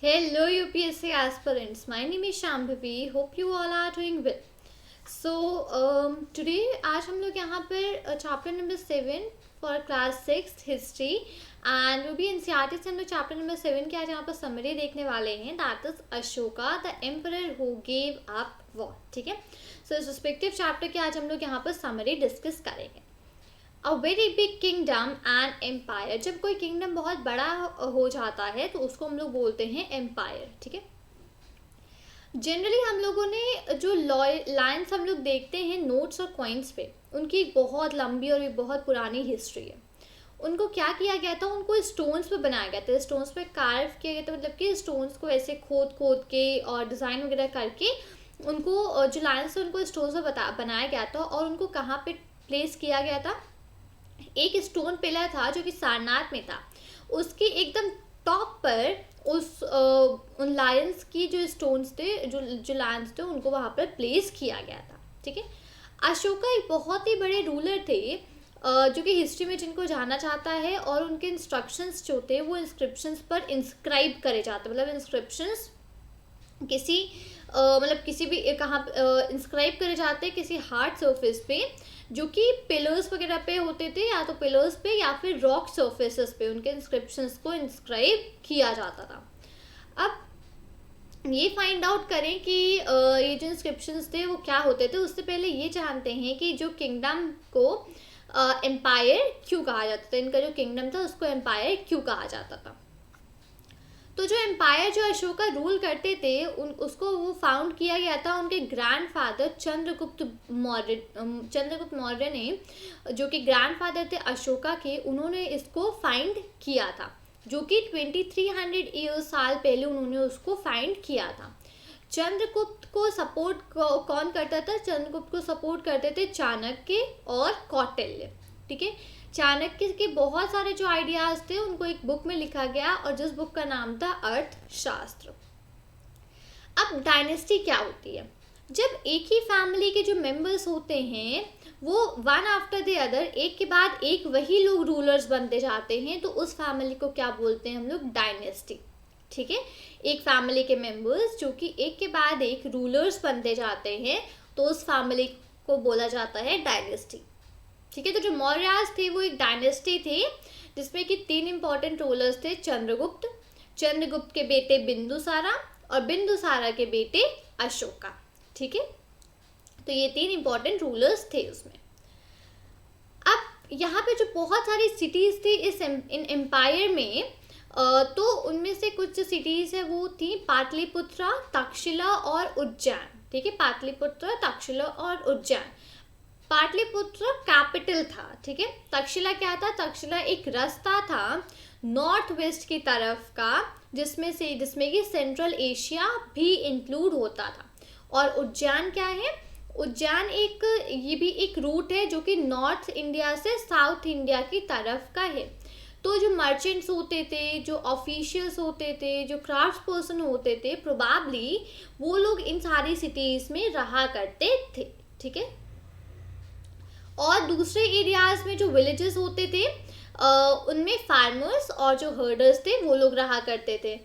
Hello UPSC aspirants, my name is Shambhavi. Hope you all are doing well. So today आज हम लोग यहाँ पर chapter number 7 for class 6 history and वो भी एनसीईआरटी से हम लोग चैप्टर नंबर 7 के आज यहाँ पर समरी देखने वाले हैं, that is Ashoka the emperor who gave up war. ठीक है, सो इस रिस्पेक्टिव चैप्टर के आज हम लोग यहाँ पर समरी डिस्कस करेंगे. A very big kingdom and empire. जब कोई किंगडम बहुत बड़ा हो जाता है तो उसको हम लोग बोलते हैं एम्पायर. ठीक है, जनरली हम लोगों ने जो लाइन्स हम लोग देखते हैं नोट्स और कॉइन्स पे, उनकी एक बहुत लंबी और एक बहुत पुरानी हिस्ट्री है. उनको क्या किया गया था, उनको स्टोन्स पे बनाया गया था, स्टोन्स पे कार्व किया गया था, मतलब कि स्टोन्स को ऐसे खोद खोद के और डिज़ाइन वगैरह करके उनको जो लाइन्स थे उनको स्टोन्स पे बनाया गया था. और उनको कहाँ पे प्लेस किया गया था, एक स्टोन पिलर था जो कि सारनाथ में था, उसके एकदम टॉप पर उन लायंस की जो स्टोन्स थे, जो लायंस थे, उनको वहाँ पर प्लेस किया गया था. ठीक है, अशोका एक बहुत ही बड़े रूलर थे जो कि हिस्ट्री में जिनको जाना चाहता है, और उनके इंस्ट्रक्शंस जो थे वो इंस्क्रिप्शंस पर इंस्क्राइब करे जाते, मतलब इंस्क्रिप्शंस किसी मतलब किसी भी कहाँ इंस्क्राइब करे जाते हैं किसी हार्ड सरफेस पे, जो कि पिलर्स वगैरह पे होते थे, या तो पिलर्स पे या फिर रॉक सरफेसेस पे उनके इंस्क्रिप्शंस को इंस्क्राइब किया जाता था. अब ये फाइंड आउट करें कि ये जो इंस्क्रिप्शंस थे वो क्या होते थे, उससे पहले ये जानते हैं कि जो किंगडम को एम्पायर क्यों कहा जाता था. इनका जो किंगडम था उसको एम्पायर क्यों कहा जाता था. तो जो एम्पायर जो अशोका रूल करते थे उसको वो फाउंड किया गया था उनके ग्रैंडफादर चंद्रगुप्त मौर्य ने, जो कि ग्रैंडफादर थे अशोका के. उन्होंने इसको फाइंड किया था, जो कि 2300 ईयर्स साल पहले उन्होंने उसको फाइंड किया था. चंद्रगुप्त को सपोर्ट कौन करता था, चंद्रगुप्त को सपोर्ट करते थे चाणक्य और कौटिल्य. ठीक है, चाणक्य के बहुत सारे जो आइडियाज थे उनको एक बुक में लिखा गया, और जिस बुक का नाम था अर्थशास्त्र. अब डायनेस्टी क्या होती है, जब एक ही फैमिली के जो मेंबर्स होते हैं वो वन आफ्टर द अदर, एक के बाद एक वही लोग रूलर्स बनते जाते हैं, तो उस फैमिली को क्या बोलते हैं हम लोग, डायनेस्टी. ठीक है, एक फैमिली के मेंबर्स जो कि एक के बाद एक रूलर्स बनते जाते हैं, तो उस फैमिली को बोला जाता है डायनेस्टी. ठीक है, तो जो मौर्यास थे वो एक डायनेस्टी थे जिसमें कि 3 इंपॉर्टेंट रूलर्स थे, चंद्रगुप्त, चंद्रगुप्त के बेटे बिंदुसारा और बिंदुसारा के बेटे अशोका. ठीक है, तो ये 3 इंपॉर्टेंट रूलर्स थे उसमें. अब यहाँ पे जो बहुत सारी सिटीज़ थी इन एम्पायर में, तो उनमें से कुछ जो सिटीज़ है वो थी पाटलिपुत्रा, तक्षशिला और उज्जैन. ठीक है, पाटलिपुत्र, तक्षशिला और उज्जैन. पाटलिपुत्र कैपिटल था. ठीक है, तक्षशिला क्या था, तक्षशिला एक रास्ता था नॉर्थ वेस्ट की तरफ का, जिसमें कि सेंट्रल एशिया भी इंक्लूड होता था. और उज्जैन क्या है, उज्जैन ये भी एक रूट है जो कि नॉर्थ इंडिया से साउथ इंडिया की तरफ का है. तो जो मर्चेंट्स होते थे, जो ऑफिशियल्स होते थे, जो क्राफ्ट पर्सन होते थे, प्रोबेबली वो लोग इन सारी सिटीज़ में रहा करते थे. ठीक है, और दूसरे एरियाज में जो विलेजेस होते थे उनमें फार्मर्स और जो हर्डर्स थे वो लोग रहा करते थे.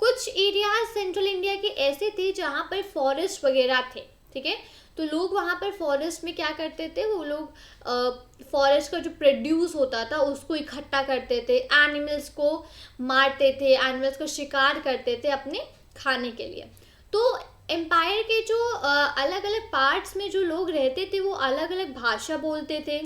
कुछ एरियाज सेंट्रल इंडिया के ऐसे थे जहाँ पर फॉरेस्ट वगैरह थे. ठीक है, तो लोग वहाँ पर फॉरेस्ट में क्या करते थे, वो लोग फॉरेस्ट का जो प्रोड्यूस होता था उसको इकट्ठा करते थे, एनिमल्स को मारते थे, एनिमल्स का शिकार करते थे अपने खाने के लिए. तो एम्पायर के जो अलग अलग पार्ट्स में जो लोग रहते थे वो अलग अलग भाषा बोलते थे.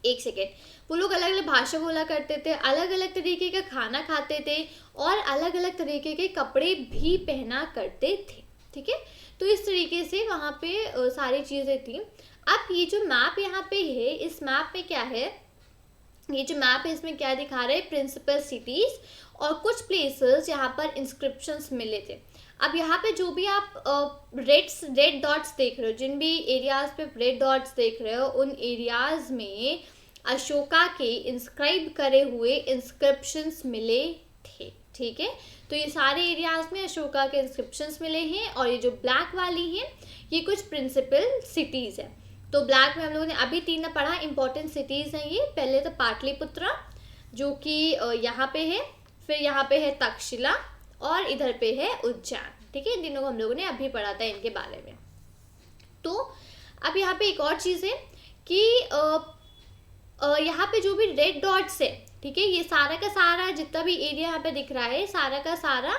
एक सेकेंड, वो लोग अलग अलग भाषा बोला करते थे, अलग अलग तरीके का खाना खाते थे, और अलग अलग तरीके के कपड़े भी पहना करते थे. ठीक है, तो इस तरीके से वहाँ पे सारी चीज़ें थी. अब ये जो मैप यहाँ पे है, इस मैप में क्या है, ये जो मैप है इसमें क्या दिखा रहे हैं, प्रिंसिपल सिटीज़ और कुछ प्लेसेस जहाँ पर इंस्क्रिप्शंस मिले थे. अब यहाँ पे जो भी आप रेड डॉट्स देख रहे हो, जिन भी एरियाज पे रेड डॉट्स देख रहे हो, उन एरियाज में अशोका के इंस्क्राइब करे हुए इंस्क्रिप्शंस मिले थे. ठीक है, तो ये सारे एरियाज में अशोका के इंस्क्रिप्शंस मिले हैं, और ये जो ब्लैक वाली हैं ये कुछ प्रिंसिपल सिटीज़ है. तो ब्लैक में हम लोगों ने अभी 3 पढ़ा, इंपॉर्टेंट सिटीज़ हैं ये. पहले तो पाटलिपुत्रा जो कि यहाँ पे है, फिर यहाँ पे है तक्षशिला, और इधर पे है उज्जैन। ठीक है, इन तीनों को हम लोगों ने अभी पढ़ा था इनके बारे में। तो अब यहाँ पे एक और चीज़ है कि यहाँ पे जो भी रेड डॉट्स है, ठीक है, ये सारा का सारा जितना भी एरिया यहाँ पे दिख रहा है सारा का सारा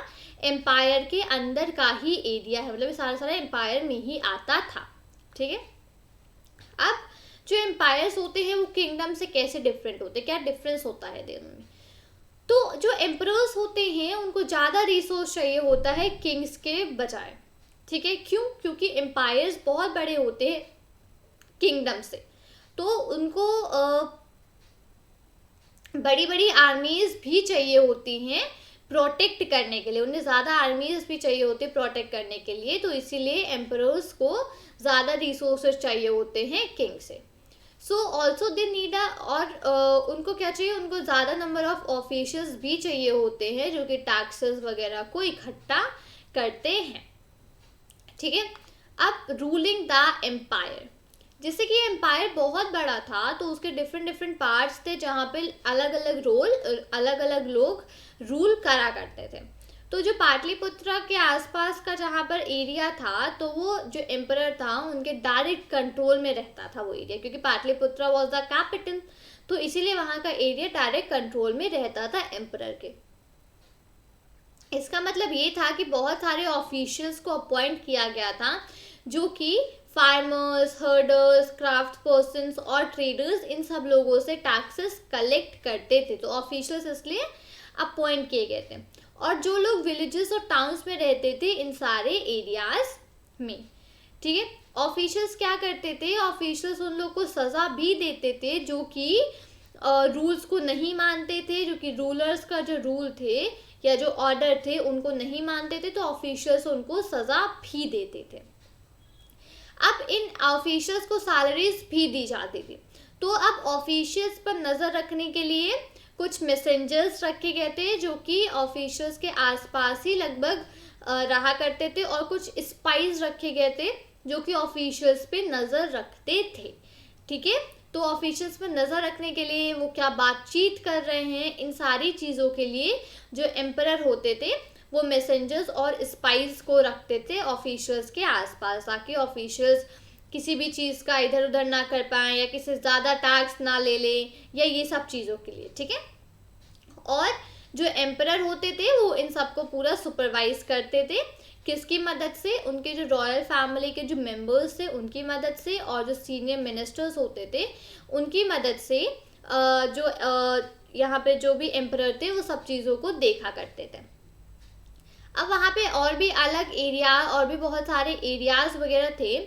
एम्पायर के अंदर का ही एरिया है, मतलब ये सारा सारा एम्पायर में ही आता था। ठीक है, अब जो एम्पायर्स होते हैं वो किंगडम से कैसे डिफरेंट होते हैं, क्या डिफरेंस होता है दोनों में। तो जो एम्परर्स होते हैं उनको ज़्यादा रिसोर्स चाहिए होता है किंग्स के बजाय। ठीक है, क्यों? क्योंकि एम्पायर्स बहुत बड़े होते हैं किंगडम से, तो उनको बड़ी बड़ी आर्मीज भी चाहिए होती हैं प्रोटेक्ट करने के लिए, उन्हें ज़्यादा आर्मीज भी चाहिए होते हैं प्रोटेक्ट करने के लिए, तो इसीलिए एम्परर्स को ज़्यादा रिसोर्सेज चाहिए होते हैं किंग से। सो ऑल्सो दे नीड और उनको क्या चाहिए, उनको ज़्यादा नंबर ऑफ ऑफिशियल्स भी चाहिए होते हैं जो कि टैक्सेस वगैरह को इकट्ठा करते हैं। ठीक है, अब रूलिंग द एम्पायर, जैसे कि एम्पायर बहुत बड़ा था तो उसके डिफरेंट डिफरेंट पार्ट्स थे जहाँ पे अलग अलग लोग रूल करा करते थे। तो जो पाटलिपुत्र के आसपास का जहाँ पर एरिया था तो वो जो एम्परर था उनके डायरेक्ट कंट्रोल में रहता था वो एरिया, क्योंकि पाटलिपुत्र वाज द कैपिटल, तो इसीलिए वहाँ का एरिया डायरेक्ट कंट्रोल में रहता था एम्परर के। इसका मतलब ये था कि बहुत सारे ऑफिशियल्स को अपॉइंट किया गया था जो कि फार्मर्स, हर्डर्स, क्राफ्ट पर्सन्स और ट्रेडर्स, इन सब लोगों से टैक्सेस कलेक्ट करते थे, तो ऑफिशियल्स इसलिए अपॉइंट किए गए थे। और जो लोग विलेजेस और टाउन्स में रहते थे इन सारे एरियाज में, ठीक है, ऑफिशियल्स क्या करते थे, ऑफिशियल्स उन लोग को सज़ा भी देते थे जो कि रूल्स को नहीं मानते थे, जो कि रूलर्स का जो रूल थे या जो ऑर्डर थे उनको नहीं मानते थे, तो ऑफिशियल्स उनको सज़ा भी देते थे। अब इन ऑफिशियल्स को सैलरीज भी दी जाती थी, तो अब ऑफिशियल्स पर नज़र रखने के लिए कुछ मैसेंजर्स रखे गए थे जो कि ऑफिशियल्स के आसपास ही लगभग रहा करते थे, और कुछ स्पाइस रखे गए थे जो कि ऑफिशियल्स पे नज़र रखते थे। ठीक है, तो ऑफिशियल्स पर नज़र रखने के लिए वो क्या बातचीत कर रहे हैं, इन सारी चीज़ों के लिए जो एम्परर होते थे वो मैसेंजर्स और स्पाइस को रखते थे ऑफिशियल्स के आसपास, ताकि ऑफिशियल्स किसी भी चीज़ का इधर उधर ना कर पाएँ या किसी ज़्यादा टैक्स ना ले लें या ये सब चीज़ों के लिए। ठीक है, और जो एम्परर होते थे वो इन सबको पूरा सुपरवाइज करते थे, किसकी मदद से, उनके जो रॉयल फैमिली के जो मेंबर्स थे उनकी मदद से, और जो सीनियर मिनिस्टर्स होते थे उनकी मदद से, जो यहाँ पे जो भी एम्परर थे वो सब चीज़ों को देखा करते थे। अब वहाँ पे और भी अलग एरिया और भी बहुत सारे एरियाज वगैरह थे,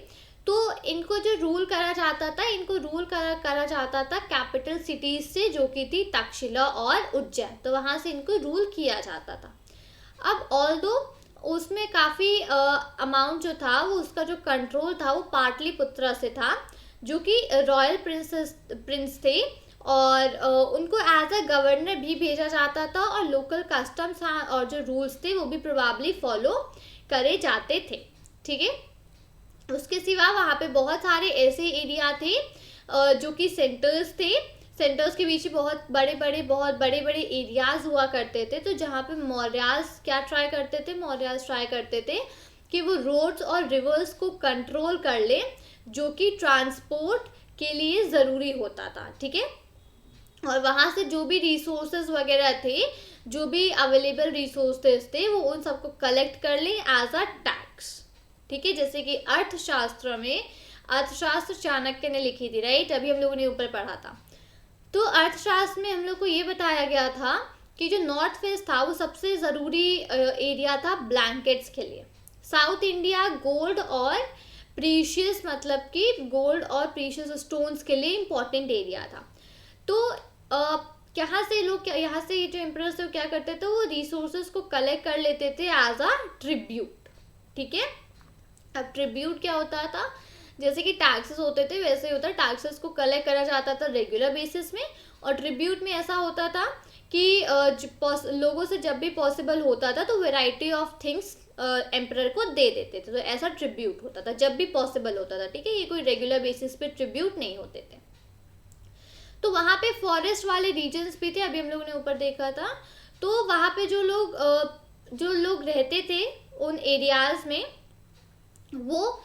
तो इनको जो रूल करा जाता था, इनको रूल करा जाता था कैपिटल सिटीज से जो कि थी तक्षशिला और उज्जैन, तो वहाँ से इनको रूल किया जाता था। अब ऑल्दो उसमें काफ़ी अमाउंट जो था वो उसका जो कंट्रोल था वो पाटलिपुत्र से था, जो कि रॉयल प्रिंस थे, और उनको एज अ गवर्नर भी भेजा जाता था, और लोकल कस्टम्स और जो रूल्स थे वो भी प्रोबेबली फॉलो करे जाते थे। ठीक है, उसके सिवा वहाँ पे बहुत सारे ऐसे एरिया थे जो कि सेंटर्स थे, सेंटर्स के बीच बहुत बड़े एरियाज हुआ करते थे, तो जहाँ पे मौर्यास क्या ट्राई करते थे, मौर्यास ट्राई करते थे कि वो रोड्स और रिवर्स को कंट्रोल कर ले जो कि ट्रांसपोर्ट के लिए ज़रूरी होता था। ठीक है, और वहाँ से जो भी रिसोर्सेज वगैरह थे, जो भी अवेलेबल रिसोर्सेज थे वो उन सबको कलेक्ट कर लें एज अ टैक्स। ठीक है, जैसे कि अर्थशास्त्र में, अर्थशास्त्र चाणक्य ने लिखी थी, राइट, अभी हम लोगों ने ऊपर पढ़ा था। तो अर्थशास्त्र में हम लोग को ये बताया गया था कि जो नॉर्थ वेस्ट था वो सबसे ज़रूरी एरिया था ब्लैंकेट्स के लिए। साउथ इंडिया गोल्ड और प्रीशियस, मतलब कि गोल्ड और प्रीशियस स्टोन्स के लिए इम्पॉर्टेंट एरिया था। तो यहाँ से लोग यहाँ से जो एम्परर्स थे वो क्या करते थे, वो रिसोर्सेज को कलेक्ट कर लेते थे एज अ ट्रिब्यूट। ठीक है, अब ट्रिब्यूट क्या होता था, जैसे कि टैक्सेस होते थे वैसे ही होता, टैक्सेस को कलेक्ट करा जाता था रेगुलर बेसिस में, और ट्रिब्यूट में ऐसा होता था कि लोगों से जब भी पॉसिबल होता था तो वेराइटी ऑफ थिंग्स एम्परर को दे देते थे, तो ऐसा ट्रिब्यूट होता था जब भी पॉसिबल होता था। ठीक है, ये कोई रेगुलर बेसिस पे ट्रिब्यूट नहीं होते थे। तो वहाँ पे फॉरेस्ट वाले रीजन्स भी थे, अभी हम लोगों ने ऊपर देखा था, तो वहाँ पे जो लोग जो लोग रहते थे उन एरियाज में, वो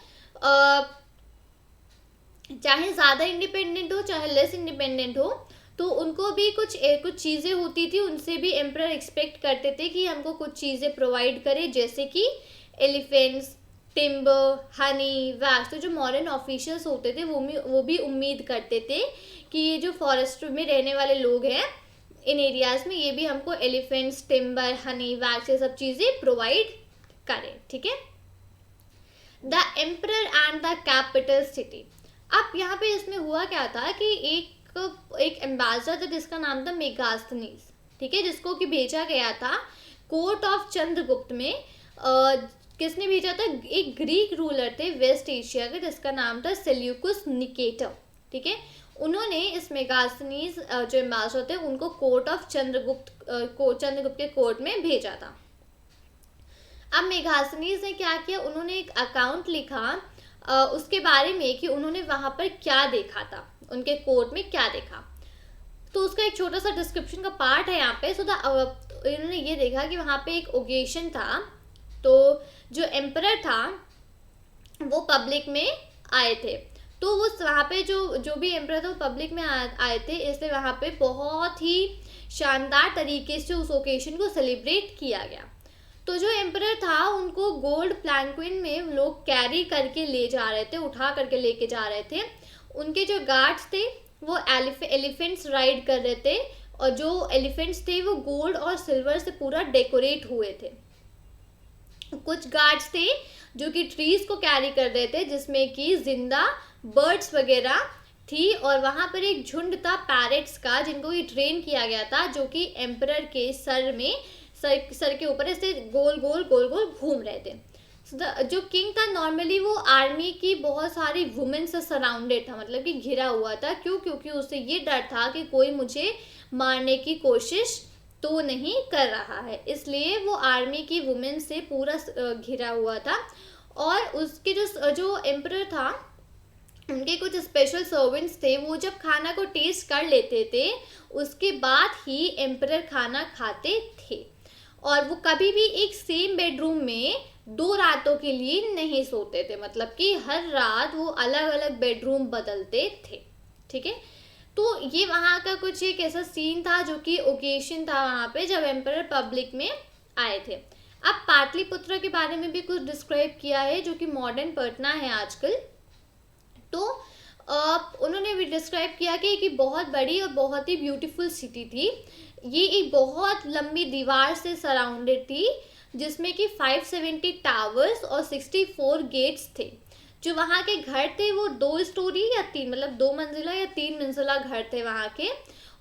चाहे ज़्यादा इंडिपेंडेंट हो चाहे लेस इंडिपेंडेंट हो, तो उनको भी कुछ चीज़ें होती थी, उनसे भी एम्परर एक्सपेक्ट करते थे कि हमको कुछ चीज़ें प्रोवाइड करे, जैसे कि एलिफेंट्स, टिम्बर, हनी, वैक्स। तो जो मॉडर्न ऑफिशियल्स होते थे वो भी उम्मीद करते थे कि ये जो फॉरेस्ट में रहने वाले लोग हैं इन एरियाज में, ये भी हमको एलिफेंट्स, टिम्बर, हनी, वैक्स, ये सब चीज़ें प्रोवाइड करें। ठीक है। The emperor and the capital city. अब यहाँ पे इसमें हुआ क्या था कि एक एम्बेसडर था जिसका नाम था मेगास्थनीज, ठीक है, जिसको कि भेजा गया था कोर्ट ऑफ चंद्रगुप्त में। किसने भेजा था? एक ग्रीक रूलर थे वेस्ट एशिया के, जिसका नाम था सेल्यूकस निकेटर। ठीक है, उन्होंने इस मेगास्थनीज जो एम्बेसडर थे उनको कोर्ट ऑफ चंद्रगुप्त के कोर्ट में भेजा था। अब मेगास्थनीज ने क्या किया, उन्होंने एक अकाउंट लिखा उसके बारे में कि उन्होंने वहाँ पर क्या देखा था, उनके कोर्ट में क्या देखा। तो उसका एक छोटा सा डिस्क्रिप्शन का पार्ट है यहाँ पे। इन्होंने ये देखा कि वहाँ पे एक ओकेजन था, तो जो एम्परर था वो पब्लिक में आए थे। तो वो वहाँ पे जो भी एम्परर था वो पब्लिक में आए थे, इसलिए वहाँ पे बहुत ही शानदार तरीके से उस ओकेजन को सेलिब्रेट किया गया। तो जो एम्परर था उनको गोल्ड प्लैंक्विन में लोग कैरी करके ले जा रहे थे, उठा करके लेके जा रहे थे। उनके जो गार्ड्स थे वो एलिफेंट्स राइड कर रहे थे, और जो एलिफेंट्स थे वो गोल्ड और सिल्वर से पूरा डेकोरेट हुए थे। कुछ गार्ड्स थे जो कि ट्रीज को कैरी कर रहे थे, जिसमें कि जिंदा बर्ड्स वगैरह थी, और वहाँ पर एक झुंड था पैरेट्स का, जिनको ये ट्रेन किया गया था, जो कि एम्परर के सर के ऊपर ऐसे गोल गोल घूम रहे थे। जो किंग था नॉर्मली वो आर्मी की बहुत सारी वुमेन से सराउंडेड था, मतलब कि घिरा हुआ था। क्योंकि उसे ये डर था कि कोई मुझे मारने की कोशिश तो नहीं कर रहा है, इसलिए वो आर्मी की वुमेन से पूरा घिरा हुआ था। और उसके जो एम्परर था उनके कुछ स्पेशल सर्वेंट्स थे, वो जब खाना को टेस्ट कर लेते थे उसके बाद ही एम्परर खाना खाते थे, और वो कभी भी एक सेम बेडरूम में 2 रातों के लिए नहीं सोते थे, मतलब कि हर रात वो अलग अलग बेडरूम बदलते थे। ठीक है, तो ये वहाँ का कुछ एक ऐसा सीन था जो कि ओकेजन था वहाँ पे जब एम्परर पब्लिक में आए थे। अब पाटलिपुत्र के बारे में भी कुछ डिस्क्राइब किया है, जो कि मॉडर्न पटना है आजकल। तो उन्होंने भी डिस्क्राइब किया कि बहुत बड़ी और बहुत ही ब्यूटीफुल सिटी थी। ये एक बहुत लंबी दीवार से सराउंडेड थी, जिसमें कि 570 टावर्स और 64 गेट्स थे। जो वहाँ के घर थे वो 2 स्टोरी या 3, मतलब 2 मंजिला या 3 मंजिला घर थे वहाँ के।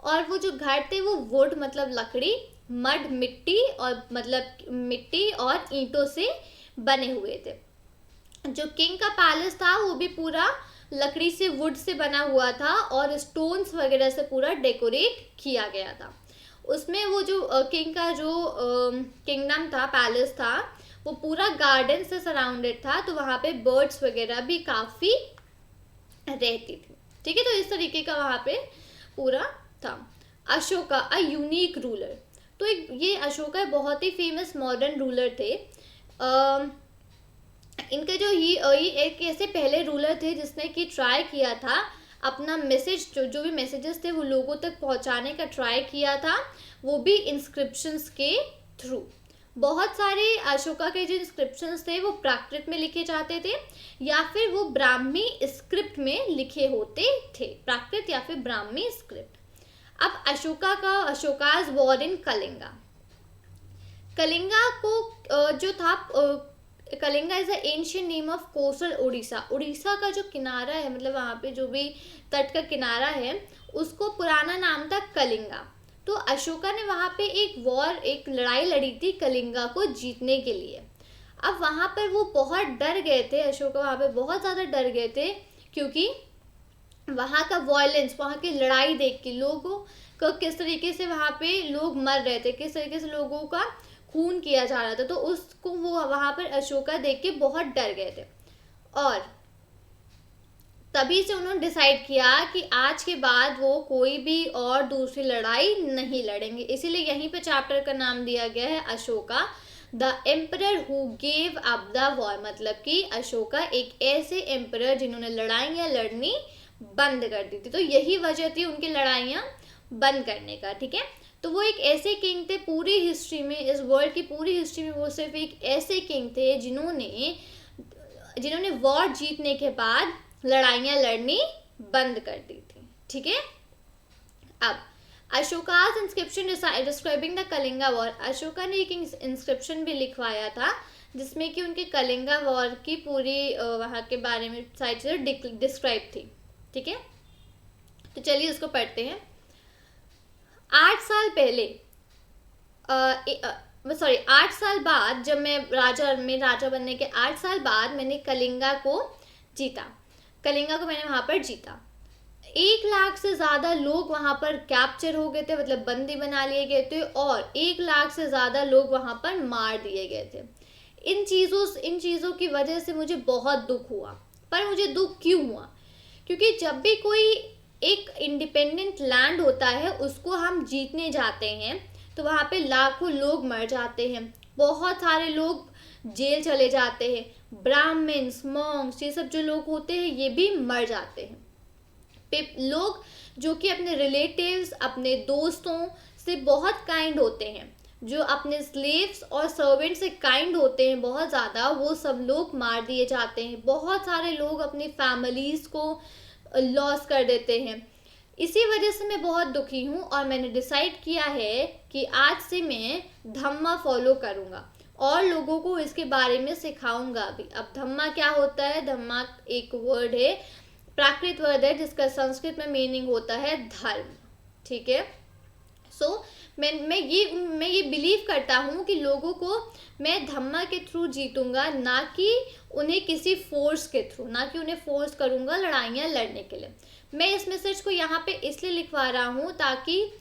और वो जो घर थे वो वुड मतलब लकड़ी, मड मिट्टी और ईंटों से बने हुए थे। जो किंग का पैलेस था वो भी पूरा लकड़ी से, वुड से बना हुआ था, और स्टोन्स वगैरह से पूरा डेकोरेट किया गया था। उसमें वो जो किंग का जो किंगडम था, पैलेस था, वो पूरा गार्डन से सराउंडेड था, तो वहाँ पे बर्ड्स वगैरह भी काफ़ी रहती थी। ठीक है, तो इस तरीके का वहाँ पे पूरा था। Ashoka a unique ruler. तो ये अशोका बहुत ही फेमस मॉडर्न रूलर थे। इनके ये एक ऐसे पहले रूलर थे जिसने कि ट्राई किया था अपना मैसेज, जो भी मैसेजेस थे वो लोगों तक पहुंचाने का ट्राई किया था, वो भी इंस्क्रिप्शंस के थ्रू। बहुत सारे अशोका के जो इंस्क्रिप्शंस थे वो प्राकृत में लिखे जाते थे, या फिर वो ब्राह्मी स्क्रिप्ट में लिखे होते थे, प्राकृत या फिर ब्राह्मी स्क्रिप्ट। अब अशोकाज वॉर इन कलिंगा। कलिंगा को जो था, Kalinga is a ancient name of coastal Orissa. Orissa का जो किनारा है, मतलब वहाँ पे जो भी तट का किनारा है, उसको पुराना नाम था कलिंगा। तो अशोका ने वहाँ पे एक लड़ाई लड़ी थी कलिंगा को जीतने के लिए। अब वहाँ पर वो बहुत डर गए थे, अशोका वहाँ पे बहुत ज़्यादा डर गए थे, क्योंकि वहाँ का वॉयलेंस, वहाँ की लड़ाई देख के लोगों को किस तरीके से वहाँ पे लोग मर रहे थे, किस तरीके से लोगों का खून किया जा रहा था, तो उसको वो वहाँ पर अशोका देख के बहुत डर गए थे। और तभी से उन्होंने डिसाइड किया कि आज के बाद वो कोई भी और दूसरी लड़ाई नहीं लड़ेंगे, इसीलिए यहीं पे चैप्टर का नाम दिया गया है Ashoka, the emperor who gave up the war, मतलब कि अशोका एक ऐसे एम्परर जिन्होंने लड़ाइयाँ लड़नी बंद कर दी थी। तो यही वजह थी उनकी लड़ाइयाँ बंद करने का, ठीक है। तो वो एक ऐसे किंग थे पूरी हिस्ट्री में, इस वर्ल्ड की पूरी हिस्ट्री में वो सिर्फ एक ऐसे किंग थे जिन्होंने वॉर जीतने के बाद लड़ाइयाँ लड़नी बंद कर दी थी, ठीक है। अब Ashoka's inscription describing the Kalinga war, Ashoka ने एक इंस्क्रिप्शन भी लिखवाया था जिसमें कि उनके कलिंगा वॉर की पूरी वहाँ के बारे में सारी चीज़ें डिस्क्राइब थी, ठीक है। तो चलिए उसको पढ़ते हैं। 8 साल पहले 8 साल बाद, जब मैं राजा बनने के 8 साल बाद मैंने कलिंगा को मैंने वहाँ पर जीता। 1 लाख से ज़्यादा लोग वहाँ पर कैप्चर हो गए थे, मतलब बंदी बना लिए गए थे, और 1 लाख से ज़्यादा लोग वहाँ पर मार दिए गए थे। इन चीज़ों की वजह से मुझे बहुत दुख हुआ। पर मुझे दुख क्यों हुआ? क्योंकि जब भी कोई एक इंडिपेंडेंट लैंड होता है उसको हम जीतने जाते हैं तो वहाँ पे लाखों लोग मर जाते हैं, बहुत सारे लोग जेल चले जाते हैं, ब्राह्मण्स, मॉन्क्स, ये सब जो लोग होते हैं ये भी मर जाते हैं। लोग जो कि अपने रिलेटिव्स, अपने दोस्तों से बहुत काइंड होते हैं, जो अपने स्लेव्स और सर्वेंट से काइंड होते हैं बहुत ज़्यादा, वो सब लोग मार दिए जाते हैं। बहुत सारे लोग अपनी फैमिलीज़ को लॉस कर देते हैं। इसी वजह से मैं बहुत दुखी हूँ और मैंने डिसाइड किया है कि आज से मैं धम्मा फॉलो करूँगा और लोगों को इसके बारे में सिखाऊंगा भी। अब धम्मा क्या होता है? धम्मा एक वर्ड है, प्राकृत वर्ड है, जिसका संस्कृत में मीनिंग होता है धर्म, ठीक है। सो मैं ये बिलीव करता हूँ कि लोगों को मैं धम्मा के थ्रू जीतूंगा, ना कि उन्हें किसी फोर्स के थ्रू, ना कि उन्हें फोर्स करूँगा लड़ाइयाँ लड़ने के लिए। मैं इस मैसेज को यहाँ पे इसलिए लिखवा रहा हूँ ताकि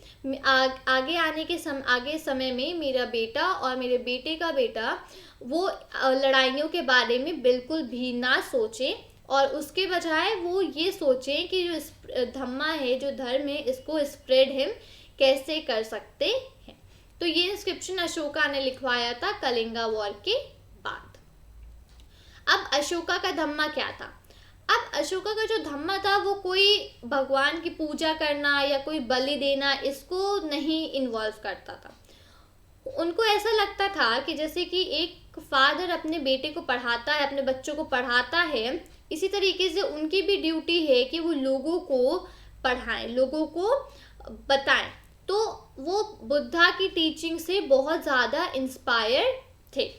आगे समय में मेरा बेटा और मेरे बेटे का बेटा वो लड़ाइयों के बारे में बिल्कुल भी ना सोचें, और उसके बजाय वो ये सोचें कि जो धम्मा है, जो धर्म है, इसको स्प्रेड हम कैसे कर सकते हैं। तो ये इंस्क्रिप्शन अशोका ने लिखवाया था कलिंगा वॉर के बाद। अब अशोका का धम्मा क्या था? अब अशोका का जो धम्मा था वो कोई भगवान की पूजा करना या कोई बलि देना, इसको नहीं इन्वॉल्व करता था। उनको ऐसा लगता था कि जैसे कि एक फादर अपने बेटे को पढ़ाता है, अपने बच्चों को पढ़ाता है, इसी तरीके से उनकी भी ड्यूटी है कि वो लोगों को पढ़ाएं, लोगों को बताएं। तो वो बुद्धा की टीचिंग से बहुत ज़्यादा इंस्पायर थे।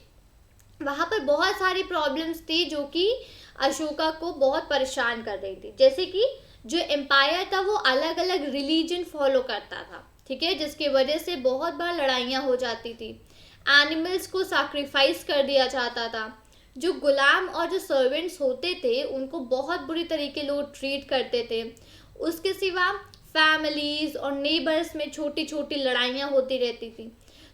वहाँ पर बहुत सारी प्रॉब्लम्स थी जो कि अशोका को बहुत परेशान कर रही थी। जैसे कि जो एम्पायर था वो अलग अलग रिलीजन फॉलो करता था, ठीक है, जिसकी वजह से बहुत बार लड़ाइयाँ हो जाती थी। एनिमल्स को सैक्रिफाइस कर दिया जाता था। जो गुलाम और जो सर्वेंट्स होते थे उनको बहुत बुरी तरीके लोग ट्रीट करते थे। उसके सिवा फैमिलीज़ और नेबर्स में छोटी छोटी लड़ाइयाँ होती रहती थी।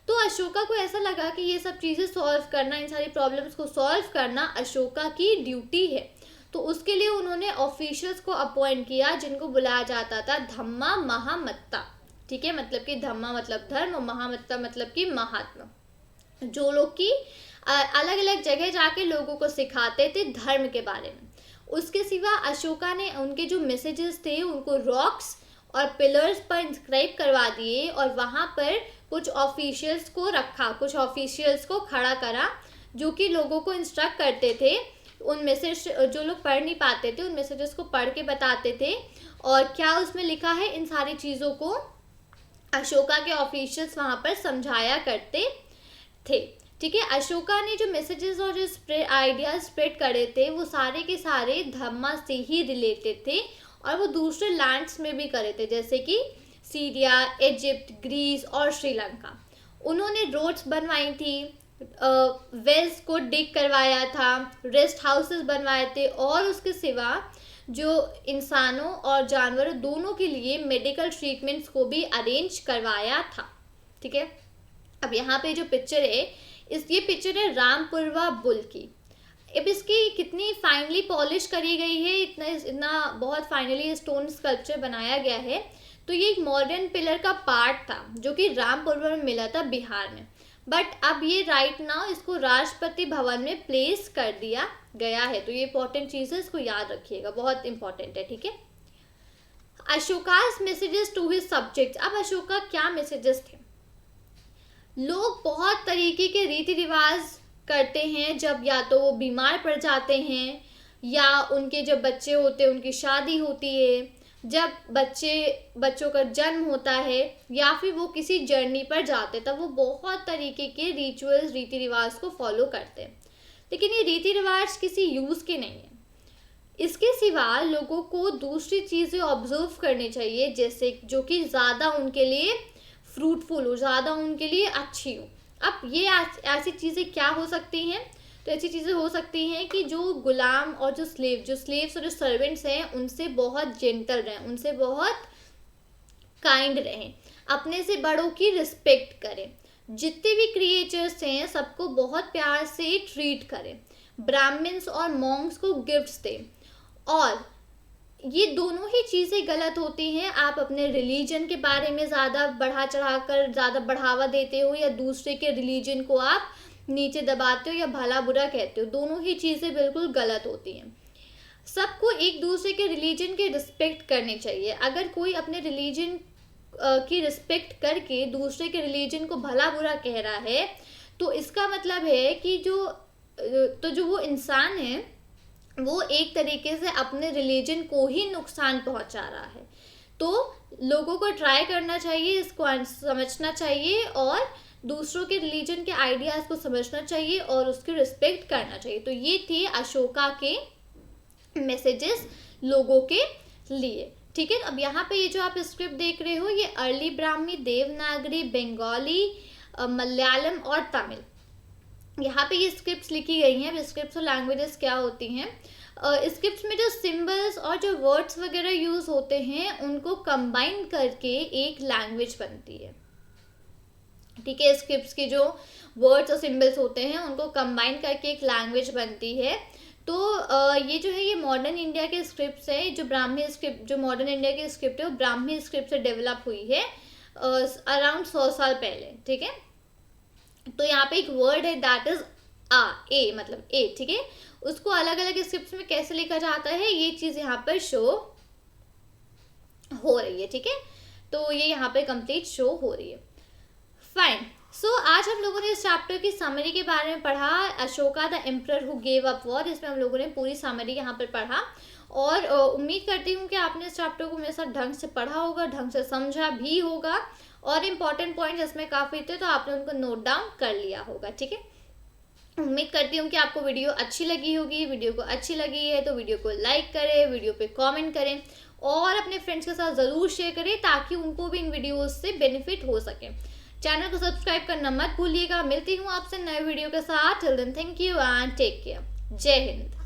तो अशोका को ऐसा लगा कि ये सब चीज़ें सॉल्व करना, इन सारी प्रॉब्लम्स को सॉल्व करना अशोका की ड्यूटी है। तो उसके लिए उन्होंने ऑफिशियल्स को अपॉइंट किया जिनको बुलाया जाता था धम्मा महामत्ता, ठीक है, मतलब कि धम्मा मतलब धर्म और महामत्ता मतलब कि महात्मा, जो लोग की अलग अलग जगह जाके लोगों को सिखाते थे धर्म के बारे में। उसके सिवा अशोका ने उनके जो मैसेजेस थे उनको रॉक्स और पिलर्स पर इंस्क्राइब करवा दिए और वहाँ पर कुछ ऑफिशियल्स को रखा, कुछ ऑफिशियल्स को खड़ा करा जो कि लोगों को इंस्ट्रक्ट करते थे। उन मैसेज जो लोग पढ़ नहीं पाते थे उन मैसेजेस को पढ़ के बताते थे और क्या उसमें लिखा है इन सारी चीज़ों को अशोका के ऑफिशियल्स वहाँ पर समझाया करते थे, ठीक है। अशोका ने जो मैसेजेस और जो आइडियाज स्प्रेड करे थे वो सारे के सारे धम्मा से ही रिलेटेड थे और वो दूसरे लैंड्स में भी करे थे, जैसे कि सीरिया, इजिप्ट, ग्रीस और श्रीलंका। उन्होंने रोड्स बनवाई थी, वेल्स को डिग करवाया था, रेस्ट हाउसेस बनवाए थे और उसके सिवा जो इंसानों और जानवरों दोनों के लिए मेडिकल ट्रीटमेंट्स को भी अरेंज करवाया था, ठीक है। अब यहाँ पे जो पिक्चर है ये पिक्चर है रामपुरवा बुल की। अब इसकी कितनी फाइनली पॉलिश करी गई है, इतना बहुत फाइनली स्टोन स्कल्पचर बनाया गया है। तो ये एक मॉडर्न पिलर का पार्ट था जो कि रामपुरवा में मिला था बिहार में। बट अब ये राइट नाउ इसको राष्ट्रपति भवन में प्लेस कर दिया गया है। तो ये इंपॉर्टेंट चीज़ है, इसको याद रखिएगा, बहुत इंपॉर्टेंट है, ठीक है। अशोकास मैसेजेस टू हिज सब्जेक्ट्स। अब अशोका क्या मैसेजेस थे? लोग बहुत तरीके के रीति रिवाज करते हैं जब या तो वो बीमार पड़ जाते हैं या उनके जब बच्चे होते हैं उनकी शादी होती है, जब बच्चों का जन्म होता है, या फिर वो किसी जर्नी पर जाते हैं, तब वो बहुत तरीके के रिचुअल्स रीति रिवाज को फॉलो करते हैं। लेकिन ये रीति रिवाज किसी यूज़ के नहीं है। इसके सिवा लोगों को दूसरी चीज़ें ऑब्जर्व करनी चाहिए, जैसे जो कि ज़्यादा उनके लिए फ्रूटफुल हो, ज़्यादा उनके लिए अच्छी हो। अब ये ऐसी चीज़ें क्या हो सकती हैं? तो ऐसी चीज़ें हो सकती हैं कि जो गुलाम और जो स्लेव्स और जो सर्वेंट्स हैं उनसे बहुत जेंटल रहें, उनसे बहुत काइंड रहें, अपने से बड़ों की रिस्पेक्ट करें, जितने भी क्रिएचर्स हैं सबको बहुत प्यार से ट्रीट करें, ब्राह्मण्स और मॉन्क्स को गिफ्ट्स दें। और ये दोनों ही चीज़ें गलत होती हैं। आप अपने रिलीजन के बारे में ज़्यादा बढ़ा चढ़ा कर ज़्यादा बढ़ावा देते हो या दूसरे के रिलीजन को आप नीचे दबाते हो या भला बुरा कहते हो, दोनों ही चीज़ें बिल्कुल गलत होती हैं। सबको एक दूसरे के रिलीजन की रिस्पेक्ट करनी चाहिए। अगर कोई अपने रिलीजन की रिस्पेक्ट करके दूसरे के रिलीजन को भला बुरा कह रहा है तो इसका मतलब है कि जो वो इंसान है वो एक तरीके से अपने रिलीजन को ही नुकसान पहुंचा रहा है। तो लोगों को ट्राई करना चाहिए, इसको समझना चाहिए और दूसरों के रिलीजन के आइडियाज़ को समझना चाहिए और उसकी रिस्पेक्ट करना चाहिए। तो ये थे अशोका के मैसेजेस लोगों के लिए, ठीक है। अब यहाँ पे ये जो आप स्क्रिप्ट देख रहे हो ये अर्ली ब्राह्मी, देवनागरी, बंगाली, मलयालम और तमिल, यहाँ पे ये स्क्रिप्ट्स लिखी गई हैं। अब स्क्रिप्ट्स और लैंग्वेजेस क्या होती हैं? स्क्रिप्ट्स में जो सिंबल्स और जो वर्ड्स वगैरह यूज़ होते हैं उनको कंबाइन करके एक लैंग्वेज बनती है, ठीक है। स्क्रिप्ट्स की जो वर्ड्स और सिंबल्स होते हैं उनको कंबाइन करके एक लैंग्वेज बनती है। तो ये जो है ये मॉडर्न इंडिया के स्क्रिप्ट्स हैं। जो ब्राह्मी स्क्रिप्ट, जो मॉडर्न इंडिया की स्क्रिप्ट है वो ब्राह्मी स्क्रिप्ट से डेवलप हुई है अराउंड 100 साल पहले, ठीक है। तो यहाँ पे एक वर्ड है दैट इज ए, मतलब ए, ठीक है। उसको अलग अलग स्क्रिप्ट्स में कैसे लिखा जाता है ये चीज़ यहाँ पर शो हो रही है, ठीक है। तो ये यहाँ पे कंप्लीट शो हो रही है। फाइन। सो आज हम लोगों ने इस चैप्टर की समरी के बारे में पढ़ा, Ashoka the emperor who gave up war. इसमें हम लोगों ने पूरी समरी यहाँ पर पढ़ा और उम्मीद करती हूँ कि आपने इस चैप्टर को मेरे साथ ढंग से पढ़ा होगा, ढंग से समझा भी होगा और इम्पॉर्टेंट पॉइंट्स इसमें काफ़ी थे तो आपने उनको नोट डाउन कर लिया होगा, ठीक है। उम्मीद करती हूँ कि आपको वीडियो अच्छी लगी होगी। वीडियो को अच्छी लगी है तो वीडियो को लाइक करें, वीडियो पे कमेंट करें और अपने फ्रेंड्स के साथ ज़रूर शेयर करें ताकि उनको भी इन वीडियोस से बेनिफिट हो सके। चैनल को सब्सक्राइब करना मत भूलिएगा। मिलती हूँ आपसे नए वीडियो के साथ। Till then thank you and take care. जय हिंद।